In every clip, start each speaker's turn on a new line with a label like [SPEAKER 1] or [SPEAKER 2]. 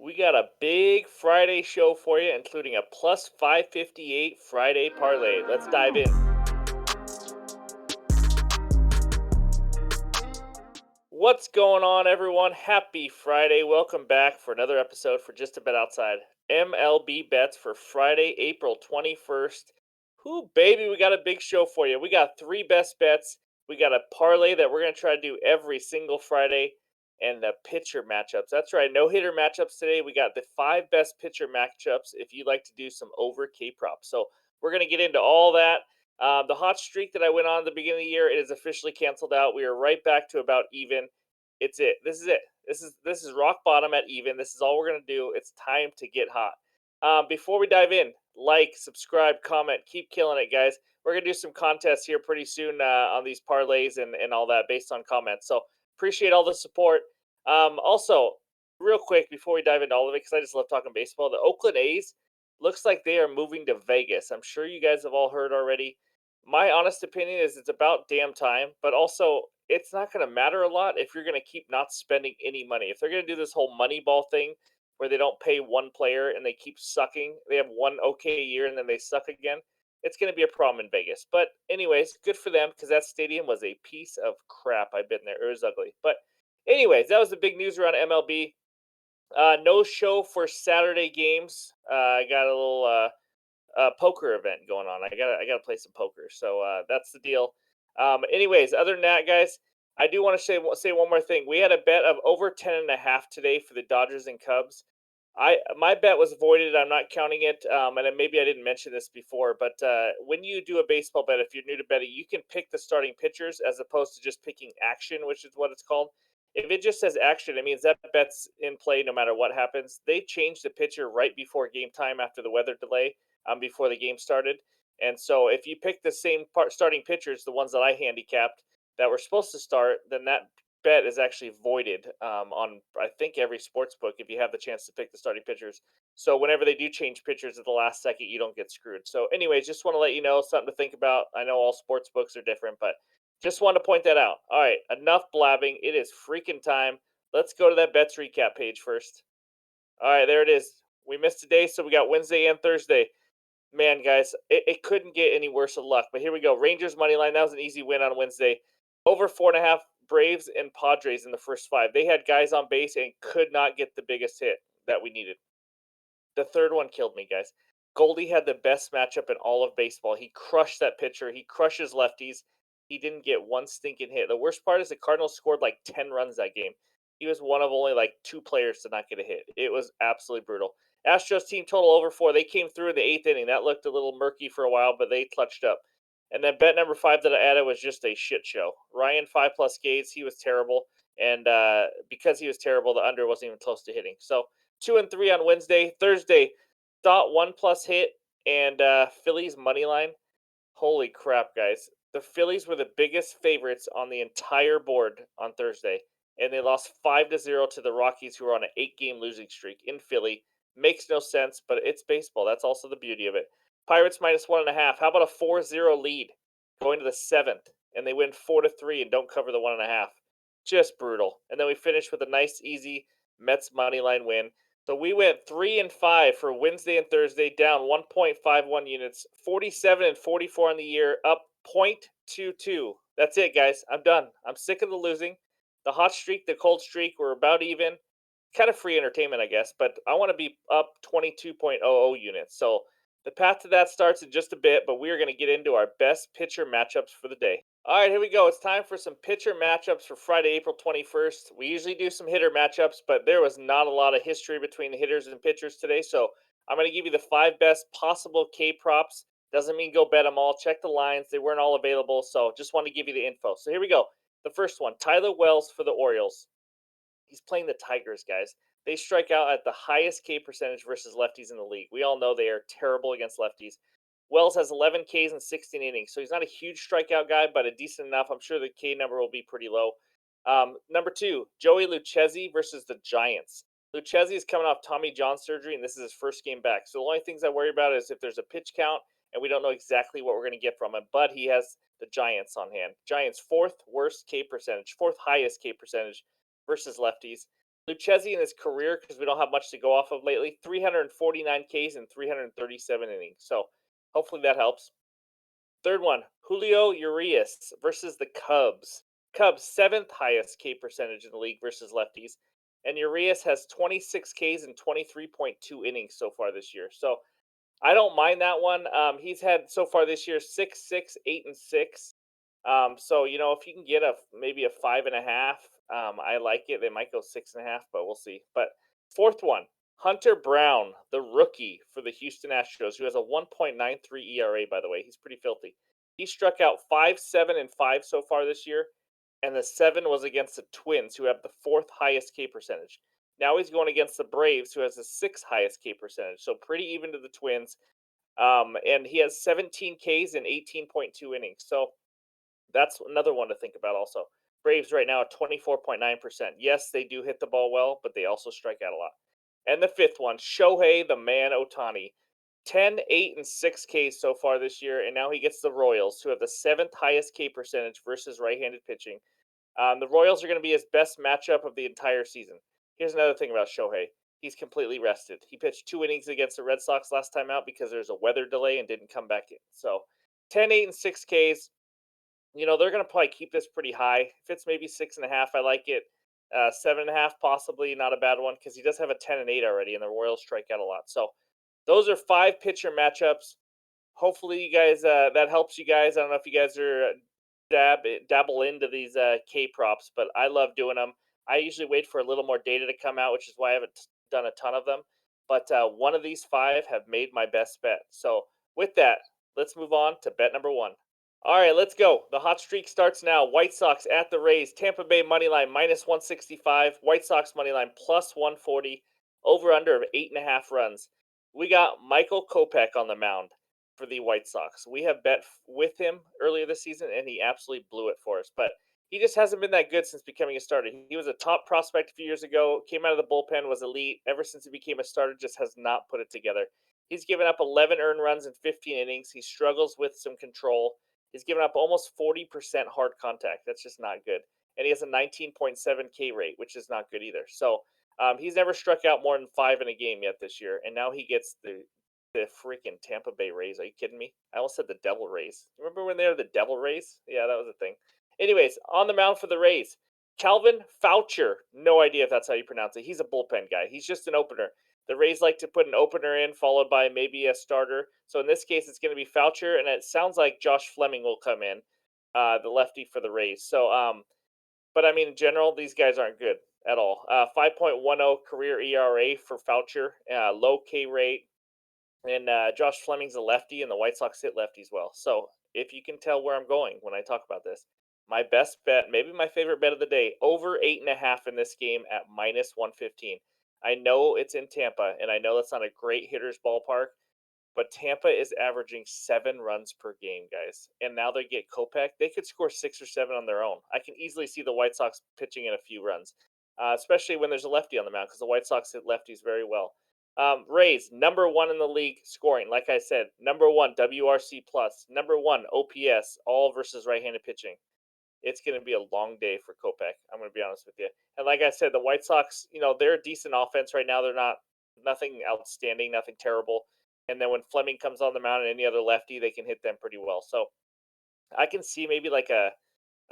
[SPEAKER 1] We got a big Friday show for you, including a plus 558 Friday parlay. Let's dive in. What's going on, everyone? Happy Friday. Welcome back for another episode for Just a Bet Outside. MLB bets for Friday, April 21st. Whoo, baby, we got a big show for you. We got three best bets. We got a parlay that we're going to try to do every single Friday, and the pitcher matchups. That's right, no hitter matchups today. We got the five best pitcher matchups if you'd like to do some over K props. So we're going to get into all that. The hot streak that I went on at the beginning of the year, it is officially canceled out. We are right back to about even. It's it. This is it. This is rock bottom at even. This is all we're gonna do. It's time to get hot. Before we dive in, like, subscribe, comment, keep killing it, guys. We're gonna do some contests here pretty soon on these parlays and all that based on comments. So appreciate all the support. Also, real quick before we dive into all of it, because I just love talking baseball. The Oakland A's looks like they are moving to Vegas. I'm sure you guys have all heard already. My honest opinion is it's about damn time, but also it's not going to matter a lot if you're going to keep not spending any money. If they're going to do this whole money ball thing where they don't pay one player and they keep sucking, they have one okay year and then they suck again, it's going to be a problem in Vegas. But anyways, good for them because that stadium was a piece of crap. I've been there. It was ugly. But anyways, that was the big news around MLB. No show for Saturday games. I got a little poker event going on. I gotta play some poker. So that's the deal. Anyways, other than that, guys, I do want to say one more thing. We had a bet of over 10.5 today for the Dodgers and Cubs. My bet was voided. I'm not counting it. And maybe I didn't mention this before, but when you do a baseball bet, if you're new to betting, you can pick the starting pitchers as opposed to just picking action, which is what it's called. If it just says action, it means that bet's in play no matter what happens. They changed the pitcher right before game time after the weather delay, before the game started. And so if you pick the same starting pitchers, the ones that I handicapped that were supposed to start, then that bet is actually voided on I think every sports book if you have the chance to pick the starting pitchers. So whenever they do change pitchers at the last second, you don't get screwed. So, anyways, just want to let you know something to think about. I know all sports books are different, but just want to point that out. All right, enough blabbing. It is freaking time. Let's go to that bets recap page first. All right, there it is. We missed a day, so we got Wednesday and Thursday. Man, guys, it couldn't get any worse of luck. But here we go. Rangers money line. That was an easy win on Wednesday. Over 4.5. Braves and Padres in the first five. They had guys on base and could not get the biggest hit that we needed. The third one killed me, guys. Goldie had the best matchup in all of baseball. He crushed that pitcher. He crushes lefties. He didn't get one stinking hit. The worst part is the Cardinals scored like 10 runs that game. He was one of only like two players to not get a hit. It was absolutely brutal. Astros team total over four. They came through in the eighth inning. That looked a little murky for a while, but they clutched up. And then bet number five that I added was just a shit show. Ryan 5+ Ks. He was terrible. And because he was terrible, the under wasn't even close to hitting. So 2 and 3 on Wednesday. Thursday, thought 1+ hit and Phillies money line. Holy crap, guys. The Phillies were the biggest favorites on the entire board on Thursday, and they lost 5-0 to the Rockies, who were on an 8-game losing streak in Philly. Makes no sense, but it's baseball. That's also the beauty of it. Pirates minus 1.5. How about a 4-0 lead going to the seventh, and they win 4-3 and don't cover the 1.5? Just brutal. And then we finish with a nice, easy Mets money line win. So we went 3-5 for Wednesday and Thursday, down 1.51 units, 47 and 44 on the year, up 0.22. That's it, guys. I'm done. I'm sick of the losing. The hot streak, the cold streak, we're about even. Kind of free entertainment, I guess, but I want to be up 22.00 units. So the path to that starts in just a bit, but we are going to get into our best pitcher matchups for the day. All right, here we go. It's time for some pitcher matchups for Friday, April 21st. We usually do some hitter matchups, but there was not a lot of history between the hitters and pitchers today. So I'm going to give you the five best possible K props. Doesn't mean go bet them all. Check the lines. They weren't all available. So just want to give you the info. So here we go. The first one, Tyler Wells for the Orioles. He's playing the Tigers, guys. They strike out at the highest K percentage versus lefties in the league. We all know they are terrible against lefties. Wells has 11 Ks in 16 innings, so he's not a huge strikeout guy, but a decent enough. I'm sure the K number will be pretty low. Number two, Joey Lucchesi versus the Giants. Lucchesi is coming off Tommy John surgery, and this is his first game back. So the only things I worry about is if there's a pitch count, and we don't know exactly what we're going to get from him. But he has the Giants on hand. Giants fourth worst K percentage, fourth highest K percentage versus lefties. Lucchesi in his career, because we don't have much to go off of lately, 349 Ks and 337 innings. So hopefully that helps. Third one, Julio Urias versus the Cubs. Cubs, seventh highest K percentage in the league versus lefties. And Urias has 26 Ks and 23.2 innings so far this year. So I don't mind that one. He's had so far this year 6, 6, 8, and 6. So if you can get maybe a 5.5, I like it. They might go 6.5, but we'll see. But fourth one, Hunter Brown, the rookie for the Houston Astros, who has a 1.93 ERA. By the way, he's pretty filthy. He struck out 5, 7, and 5 so far this year, and the 7 was against the Twins, who have the fourth highest K percentage. Now he's going against the Braves, who has the sixth highest K percentage. So pretty even to the Twins. And he has 17 Ks and 18.2 innings. So that's another one to think about also. Braves right now at 24.9%. Yes, they do hit the ball well, but they also strike out a lot. And the fifth one, Shohei the man Otani. 10, 8, and 6 Ks so far this year, and now he gets the Royals, who have the seventh highest K percentage versus right-handed pitching. The Royals are going to be his best matchup of the entire season. Here's another thing about Shohei. He's completely rested. He pitched 2 innings against the Red Sox last time out because there's a weather delay and didn't come back in. So 10, 8, and 6 Ks. They're going to probably keep this pretty high. If it's maybe 6.5, I like it. 7.5, possibly not a bad one because he does have a 10 and 8 already, and the Royals strike out a lot. So those are 5 pitcher matchups. Hopefully, you guys that helps you guys. I don't know if you guys are dabble into these K props, but I love doing them. I usually wait for a little more data to come out, which is why I haven't done a ton of them. But one of these 5 have made my best bet. So with that, let's move on to bet number 1. All right, let's go. The hot streak starts now. White Sox at the Rays. Tampa Bay money line minus 165. White Sox money line plus 140. Over under of 8.5 runs. We got Michael Kopech on the mound for the White Sox. We have bet with him earlier this season, and he absolutely blew it for us. But he just hasn't been that good since becoming a starter. He was a top prospect a few years ago, came out of the bullpen, was elite. Ever since he became a starter, just has not put it together. He's given up 11 earned runs in 15 innings. He struggles with some control. He's given up almost 40% hard contact. That's just not good. And he has a 19.7 K rate, which is not good either. So he's never struck out more than 5 in a game yet this year. And now he gets the freaking Tampa Bay Rays. Are you kidding me? I almost said the Devil Rays. Remember when they were the Devil Rays? Yeah, that was a thing. Anyways, on the mound for the Rays, Calvin Foucher. No idea if that's how you pronounce it. He's a bullpen guy. He's just an opener. The Rays like to put an opener in, followed by maybe a starter. So in this case, it's going to be Foucher, and it sounds like Josh Fleming will come in, the lefty for the Rays. So, but I mean, in general, these guys aren't good at all. 5.10 career ERA for Foucher, low K rate, and Josh Fleming's a lefty, and the White Sox hit lefties well. So if you can tell where I'm going when I talk about this, my best bet, maybe my favorite bet of the day, over 8.5 in this game at minus 115. I know it's in Tampa, and I know that's not a great hitter's ballpark, but Tampa is averaging 7 runs per game, guys. And now they get Kopech. They could score 6 or 7 on their own. I can easily see the White Sox pitching in a few runs, especially when there's a lefty on the mound because the White Sox hit lefties very well. Rays, number 1 in the league scoring. Like I said, number 1 WRC plus, number 1 OPS, all versus right-handed pitching. It's going to be a long day for Kopech. I'm going to be honest with you. And like I said, the White Sox, they're a decent offense right now. They're not nothing outstanding, nothing terrible. And then when Fleming comes on the mound and any other lefty, they can hit them pretty well. So I can see maybe like a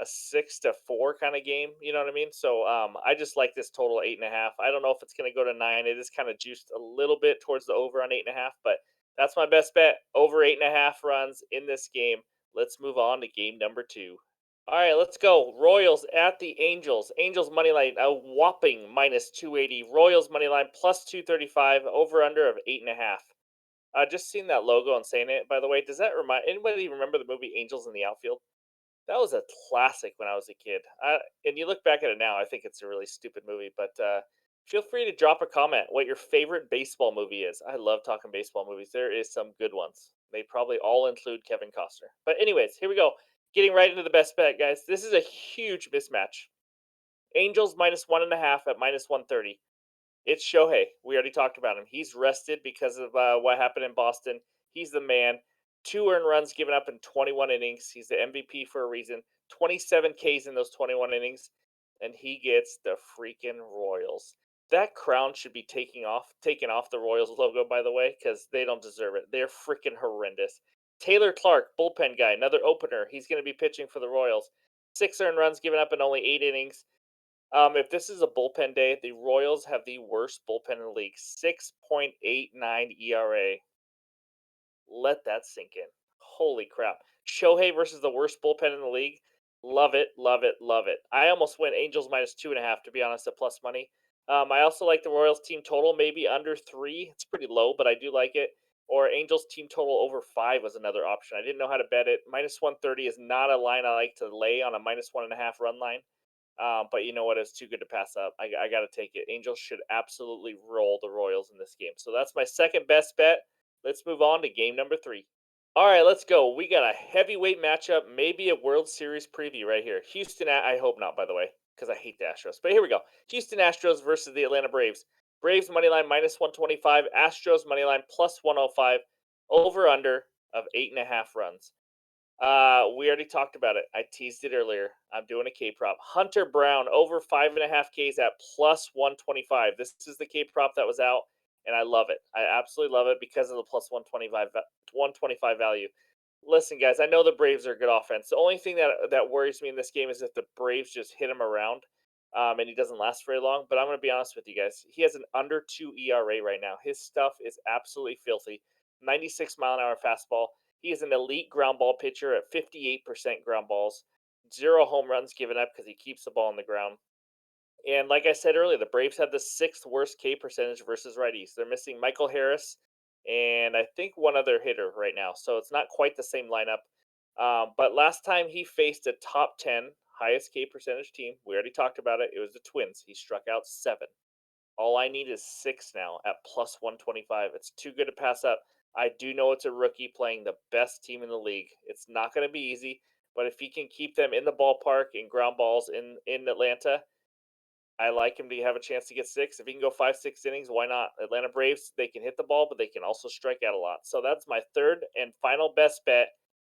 [SPEAKER 1] 6-4 kind of game. You know what I mean? So I just like this total 8.5. I don't know if it's going to go to 9. It is kind of juiced a little bit towards the over on 8.5, but that's my best bet. Over 8.5 runs in this game. Let's move on to game number 2. All right, let's go. Royals at the Angels. Angels money line a whopping minus 280. Royals money line plus 235. Over under of 8.5. Just seeing that logo and saying it. By the way, does that remind anybody remember the movie Angels in the Outfield? That was a classic when I was a kid. And you look back at it now, I think it's a really stupid movie. But feel free to drop a comment what your favorite baseball movie is. I love talking baseball movies. There is some good ones. They probably all include Kevin Costner. But anyways, here we go. Getting right into the best bet, guys. This is a huge mismatch. Angels minus 1.5 at minus 130. It's Shohei. We already talked about him. He's rested because of what happened in Boston. He's the man. 2 earned runs given up in 21 innings. He's the MVP for a reason. 27 Ks in those 21 innings. And he gets the freaking Royals. That crown should be taken off the Royals logo, by the way, because they don't deserve it. They're freaking horrendous. Taylor Clark, bullpen guy, another opener. He's going to be pitching for the Royals. 6 earned runs given up in only 8 innings. If this is a bullpen day, the Royals have the worst bullpen in the league. 6.89 ERA. Let that sink in. Holy crap. Shohei versus the worst bullpen in the league. Love it, love it, love it. I almost went Angels minus 2.5, to be honest, at plus money. I also like the Royals team total, maybe under 3. It's pretty low, but I do like it. Or Angels team total over 5 was another option. I didn't know how to bet it. Minus 130 is not a line I like to lay on a minus 1.5 run line. But you know what? It's too good to pass up. I got to take it. Angels should absolutely roll the Royals in this game. So that's my second best bet. Let's move on to game number 3. All right, let's go. We got a heavyweight matchup, maybe a World Series preview right here. I hope not, by the way, because I hate the Astros. But here we go. Houston Astros versus the Atlanta Braves. Braves money line minus 125. Astros money line plus 105. Over under of 8.5 runs. We already talked about it. I teased it earlier. I'm doing a K prop. Hunter Brown over 5.5 Ks at plus 125. This is the K prop that was out, and I love it. I absolutely love it because of the plus 125 value. Listen, guys, I know the Braves are a good offense. The only thing that worries me in this game is if the Braves just hit him around, and he doesn't last very long. But I'm going to be honest with you guys. He has an under 2 ERA right now. His stuff is absolutely filthy. 96-mile-an-hour fastball. He is an elite ground ball pitcher at 58% ground balls. 0 home runs given up because he keeps the ball on the ground. And like I said earlier, the Braves have the 6th worst K percentage versus righties. They're missing Michael Harris and I think one other hitter right now. So it's not quite the same lineup. But last time he faced a top 10 highest K percentage team, we already talked about it. It was the Twins. He struck out 7. All I need is 6 now at plus 125. It's too good to pass up. I do know it's a rookie playing the best team in the league. It's not going to be easy, but if he can keep them in the ballpark and ground balls in Atlanta, I like him to have a chance to get 6. If he can go 5, 6 innings, why not? Atlanta Braves, they can hit the ball, but they can also strike out a lot. So that's my third and final best bet.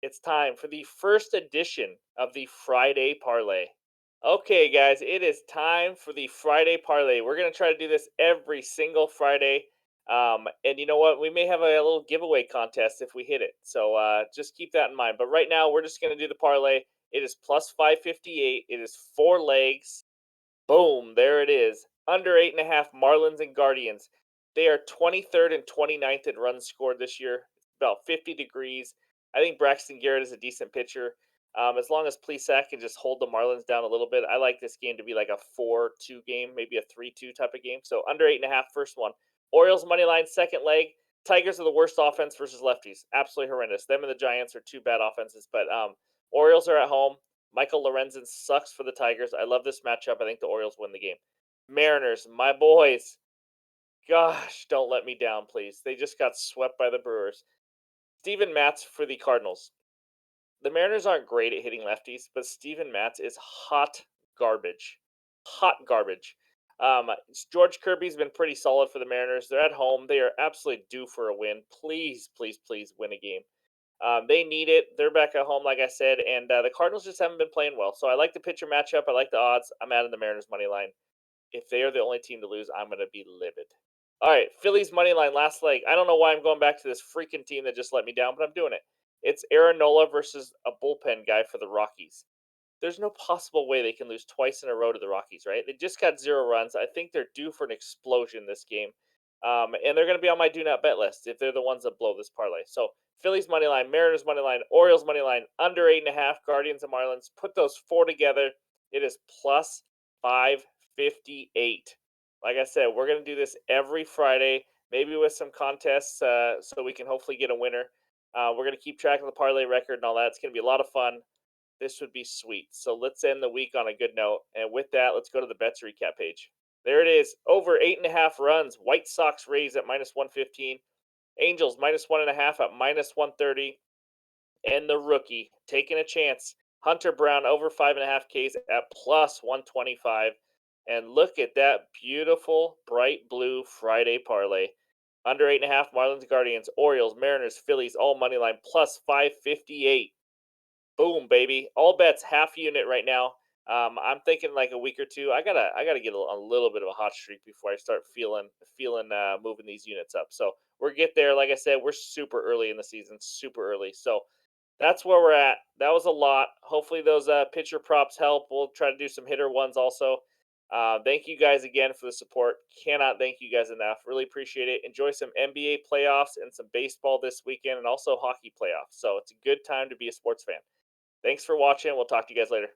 [SPEAKER 1] It's time for the first edition of the Friday Parlay. Okay, guys, it is time for the Friday Parlay. We're going to try to do this every single Friday. And you know what? We may have a little giveaway contest if we hit it. So just keep that in mind. But right now, we're just going to do the parlay. It is plus 558. It is 4 legs. Boom, there it is. Under 8.5 Marlins and Guardians. They are 23rd and 29th in runs scored this year. About 50 degrees. I think Braxton Garrett is a decent pitcher. As long as Plesac can just hold the Marlins down a little bit, I like this game to be like a 4-2 game, maybe a 3-2 type of game. So under 8.5, first one. Orioles money line, second leg. Tigers are the worst offense versus lefties. Absolutely horrendous. Them and the Giants are 2 bad offenses, but Orioles are at home. Michael Lorenzen sucks for the Tigers. I love this matchup. I think the Orioles win the game. Mariners, my boys. Gosh, don't let me down, please. They just got swept by the Brewers. Steven Matz for the Cardinals. The Mariners aren't great at hitting lefties, but Steven Matz is hot garbage. Hot garbage. George Kirby's been pretty solid for the Mariners. They're at home. They are absolutely due for a win. Please, please, please win a game. They need it. They're back at home, like I said, and the Cardinals just haven't been playing well. So I like the pitcher matchup. I like the odds. I'm adding the Mariners money line. If they are the only team to lose, I'm going to be livid. All right, Phillies money line, last leg. I don't know why I'm going back to this freaking team that just let me down, but I'm doing it. It's Aaron Nola versus a bullpen guy for the Rockies. There's no possible way they can lose twice in a row to the Rockies, right? They just got 0 runs. I think they're due for an explosion this game. And they're going to be on my do not bet list if they're the ones that blow this parlay. So Phillies money line, Mariners money line, Orioles money line, under 8.5, Guardians and Marlins. Put those 4 together. It is plus 558. Like I said, we're going to do this every Friday, maybe with some contests so we can hopefully get a winner. We're going to keep track of the parlay record and all that. It's going to be a lot of fun. This would be sweet. So let's end the week on a good note. And with that, let's go to the bets recap page. There it is. Over 8.5 runs. White Sox Rays at minus 115. Angels minus 1.5 at minus 130. And the rookie taking a chance. Hunter Brown over 5.5 Ks at plus 125. And look at that beautiful bright blue Friday parlay. Under 8.5 Marlins Guardians, Orioles, Mariners, Phillies, all money line plus 558. Boom, baby. All bets half unit right now. I'm thinking like a week or two. I gotta get a little bit of a hot streak before I start feeling moving these units up. So we're get there. Like I said, we're super early in the season, super early. So that's where we're at. That was a lot. Hopefully those pitcher props help. We'll try to do some hitter ones also. Thank you guys again for the support. Cannot thank you guys enough. Really appreciate it. Enjoy some NBA playoffs and some baseball this weekend and also hockey playoffs. So it's a good time to be a sports fan. Thanks for watching. We'll talk to you guys later.